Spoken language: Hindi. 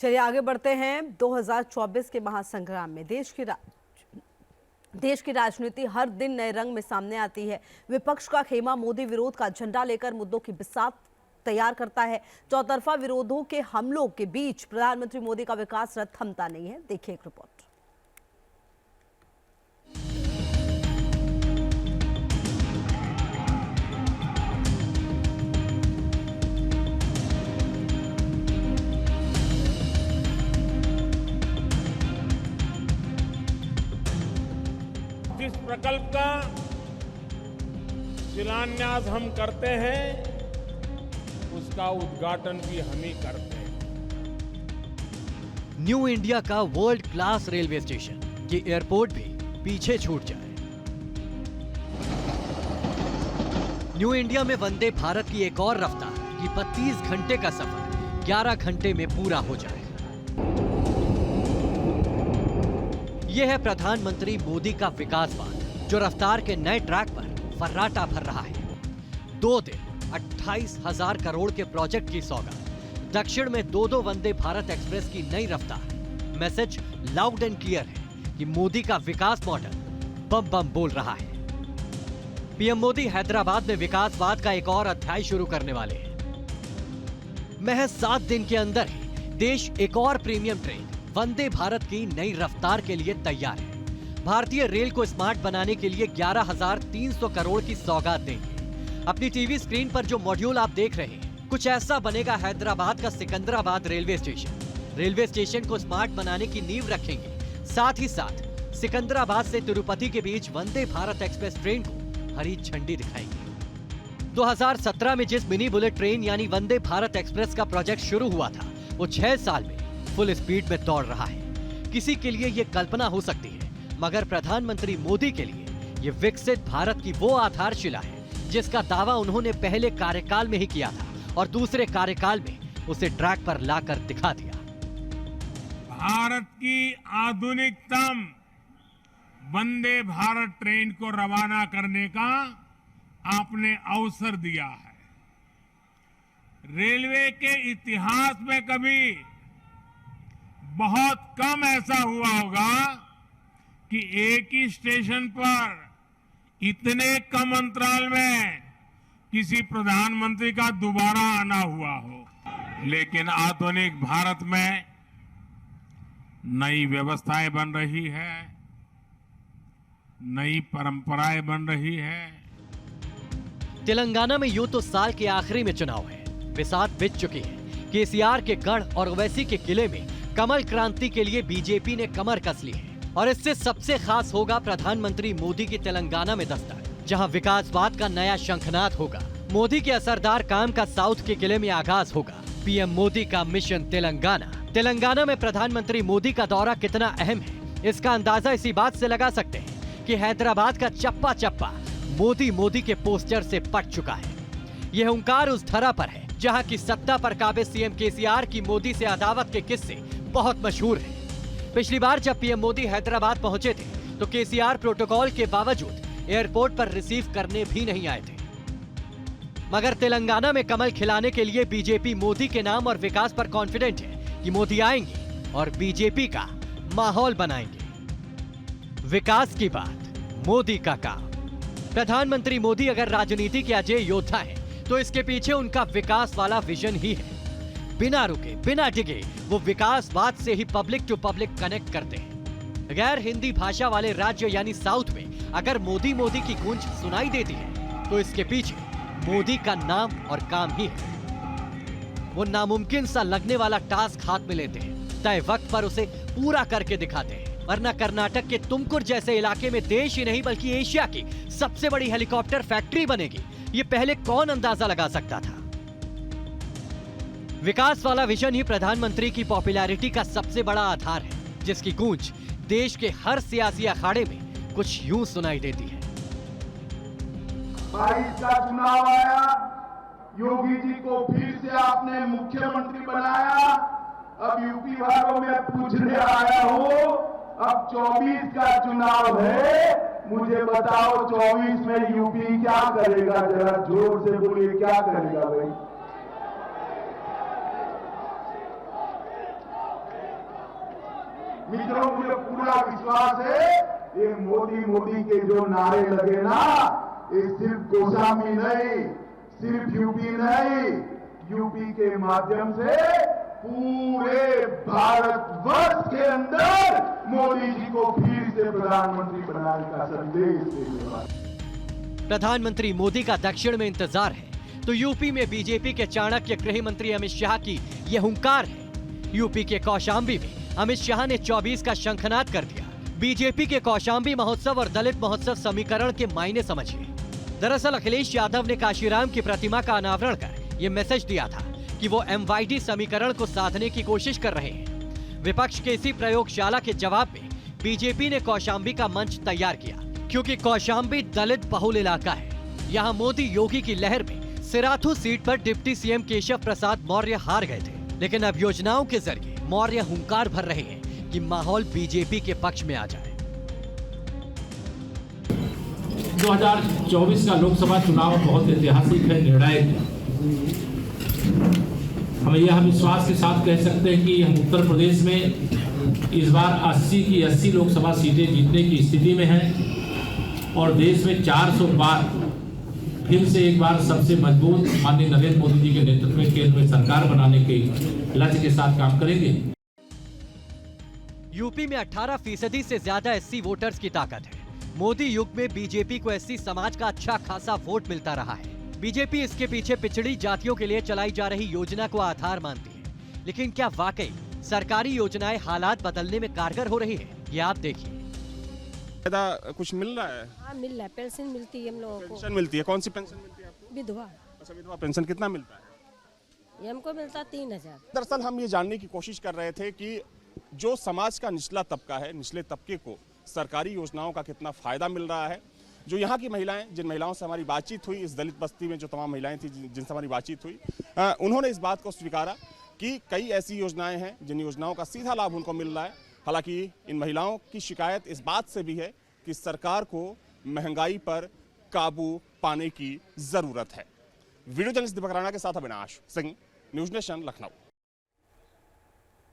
चलिए आगे बढ़ते हैं। 2024 के महासंग्राम में देश की राजनीति हर दिन नए रंग में सामने आती है। विपक्ष का खेमा मोदी विरोध का झंडा लेकर मुद्दों की बिसात तैयार करता है। चौतरफा विरोधों के हमलों के बीच प्रधानमंत्री मोदी का विकास रथ थमता नहीं है। देखिए एक रिपोर्ट। जिस प्रकल्प का शिलान्यास हम करते हैं उसका उद्घाटन भी हम ही करते हैं। न्यू इंडिया का वर्ल्ड क्लास रेलवे स्टेशन, ये एयरपोर्ट भी पीछे छूट जाए। न्यू इंडिया में वंदे भारत की एक और रफ्तार की 32 घंटे का सफर 11 घंटे में पूरा हो जाए। यह है प्रधानमंत्री मोदी का विकासवाद, जो रफ्तार के नए ट्रैक पर फर्राटा भर रहा है। 2 दिन 28,000 करोड़ के प्रोजेक्ट की सौगात। दक्षिण में 2 वंदे भारत एक्सप्रेस की नई रफ्तार। मैसेज लाउड एंड क्लियर है कि मोदी का विकास मॉडल बम बम बोल रहा है। पीएम मोदी हैदराबाद में विकासवाद का एक और अध्याय शुरू करने वाले हैं। महज 7 दिन के अंदर ही देश एक और प्रीमियम ट्रेन वंदे भारत की नई रफ्तार के लिए तैयार है। भारतीय रेल को स्मार्ट बनाने के लिए 11,300 करोड़ की सौगात देंगे। अपनी टीवी स्क्रीन पर जो मॉड्यूल आप देख रहे हैं, कुछ ऐसा बनेगा हैदराबाद का Secunderabad railway station. Railway station को स्मार्ट बनाने की नींव रखेंगे। साथ ही साथ सिकंदराबाद से तिरुपति के बीच वंदे भारत एक्सप्रेस ट्रेन को हरी झंडी दिखाएंगे। 2017 में जिस मिनी बुलेट ट्रेन यानी वंदे भारत एक्सप्रेस का प्रोजेक्ट शुरू हुआ था, वो 6 साल में फुल स्पीड में दौड़ रहा है। किसी के लिए ये कल्पना हो सकती है, मगर प्रधानमंत्री मोदी के लिए ये विकसित भारत की वो आधारशिला है जिसका दावा उन्होंने पहले कार्यकाल में ही किया था और दूसरे कार्यकाल में उसे ट्रैक पर लाकर दिखा दिया। भारत की आधुनिकतम वंदे भारत ट्रेन को रवाना करने का आपने अवसर दिया है। रेलवे के इतिहास में कभी बहुत कम ऐसा हुआ होगा कि एक ही स्टेशन पर इतने कम अंतराल में किसी प्रधानमंत्री का दोबारा आना हुआ हो। लेकिन आधुनिक भारत में नई व्यवस्थाएं बन रही है, नई परंपराएं बन रही है। तेलंगाना में यूं तो साल के आखिरी में चुनाव है, बिसात बिछ चुकी है। केसीआर के गढ़ और ओवैसी के किले में कमल क्रांति के लिए बीजेपी ने कमर कस ली है। और इससे सबसे खास होगा प्रधानमंत्री मोदी की तेलंगाना में दस्तक, जहां विकासवाद का नया शंखनाद होगा। मोदी के असरदार काम का साउथ के किले में आगाज होगा। पीएम मोदी का मिशन तेलंगाना। तेलंगाना में प्रधानमंत्री मोदी का दौरा कितना अहम है, इसका अंदाजा इसी बात से लगा सकते हैं कि हैदराबाद का चप्पा चप्पा मोदी मोदी के पोस्टर से पट चुका है। यह हुंकार उस धरा पर है जहां की सत्ता पर काबिज सीएम केसीआर की मोदी से अदावत के किस्से बहुत मशहूर हैं। पिछली बार जब पीएम मोदी हैदराबाद पहुंचे थे तो केसीआर प्रोटोकॉल के बावजूद एयरपोर्ट पर रिसीव करने भी नहीं आए थे। मगर तेलंगाना में कमल खिलाने के लिए बीजेपी मोदी के नाम और विकास पर कॉन्फिडेंट है कि मोदी आएंगे और बीजेपी का माहौल बनाएंगे। विकास की बात, मोदी का काम। प्रधानमंत्री मोदी अगर राजनीति के अजय योद्धा हैं, तो इसके पीछे उनका विकास वाला विजन ही है। बिना रुके बिना डिगे वो विकासवाद से ही पब्लिक टू पब्लिक कनेक्ट करते हैं। गैर हिंदी भाषा वाले राज्य यानी साउथ में अगर मोदी मोदी की गूंज सुनाई देती है, तो इसके पीछे मोदी का नाम और काम ही है। वो नामुमकिन सा लगने वाला टास्क हाथ में लेते हैं, तय वक्त पर उसे पूरा करके दिखाते हैं। वरना कर्नाटक के तुमकुर जैसे इलाके में देश ही नहीं बल्कि एशिया की सबसे बड़ी हेलीकॉप्टर फैक्ट्री बनेगी, ये पहले कौन अंदाजा लगा सकता था। विकास वाला विजन ही प्रधानमंत्री की पॉपुलैरिटी का सबसे बड़ा आधार है, जिसकी गूंज देश के हर सियासी अखाड़े में कुछ यूं सुनाई देती है। 22 का चुनाव आया, योगी जी को फिर से आपने मुख्यमंत्री बनाया। अब यूपी वालों में पूछने आया हूं, अब 24 का चुनाव है, मुझे बताओ 24 में यूपी क्या करेगा? जरा जोर से बोलिए, क्या करेगा भाई? मित्रों, मुझे पूरा विश्वास है ये मोदी के जो नारे लगे ना, ये सिर्फ कौशाम्बी नहीं, सिर्फ यूपी नहीं, यूपी के माध्यम से पूरे भारतवर्ष के अंदर मोदी जी को फिर से प्रधानमंत्री बनाने का संदेश देने वाले। प्रधानमंत्री मोदी का दक्षिण में इंतजार है तो यूपी में बीजेपी के चाणक्य गृह मंत्री अमित शाह की यह हुंकार है। यूपी के कौशाम्बी में अमित शाह ने 24 का शंखनाद कर दिया। बीजेपी के कौशाम्बी महोत्सव और दलित महोत्सव समीकरण के मायने समझिए। दरअसल अखिलेश यादव ने काशीराम की प्रतिमा का अनावरण कर ये मैसेज दिया था कि वो MYD समीकरण को साधने की कोशिश कर रहे हैं। विपक्ष के इसी प्रयोगशाला के जवाब में बीजेपी ने कौशाम्बी का मंच तैयार किया, क्योंकि कौशाम्बी दलित बहुल इलाका है। यहाँ मोदी योगी की लहर में सिराथू सीट पर डिप्टी सीएम केशव प्रसाद मौर्य हार गए थे, लेकिन अब योजनाओं के जरिए मौर्य हुंकार भर रहे हैं कि माहौल बीजेपी के पक्ष में आ जाए। 2024 का लोकसभा चुनाव बहुत ऐतिहासिक है, निर्णायक है। हम यह विश्वास के साथ कह सकते हैं कि हम उत्तर प्रदेश में इस बार 80 की 80 लोकसभा सीटें जीतने की स्थिति में हैं और देश में 400 बार फिर से एक बार सबसे मजबूत माननीय नरेंद्र मोदी जी के नेतृत्व में केंद्र में सरकार बनाने के लक्ष्य के साथ काम करेंगे। यूपी में 18% से ज्यादा SC वोटर्स की ताकत है। मोदी युग में बीजेपी को SC समाज का अच्छा खासा वोट मिलता रहा है। बीजेपी इसके पीछे पिछड़ी जातियों के लिए चलाई जा रही योजना को आधार मानती है, लेकिन क्या वाकई सरकारी योजनाएं हालात बदलने में कारगर हो रही है? ये आप देखिए। कुछ मिल रहा है? हाँ, मिल रहा है। पेंशन मिलती है हम लोगों को। पेंशन मिलती है? कौन सी पेंशन मिलती है आपको? विधवा। अच्छा, विधवा पेंशन कितना मिलता है? ये हमको मिलता 3000। दरअसल हम ये जानने की कोशिश कर रहे थे कि जो समाज का निचला तबका है, निचले तबके को सरकारी योजनाओं का कितना फायदा मिल रहा है। जो यहाँ की महिलाएं, जिन महिलाओं से हमारी बातचीत हुई, इस दलित बस्ती में जो तमाम महिलाएं थी जिनसे हमारी बातचीत हुई, उन्होंने इस बात को स्वीकारा कि कई ऐसी योजनाएं हैं जिन योजनाओं का सीधा लाभ उनको मिल रहा है। हालांकि इन महिलाओं की शिकायत इस बात से भी है कि सरकार को महंगाई पर काबू पाने की जरूरत है। वीडियो जर्नलिस्ट दीपक राणा के साथ अविनाश सिंह, न्यूज़ नेशन, लखनऊ।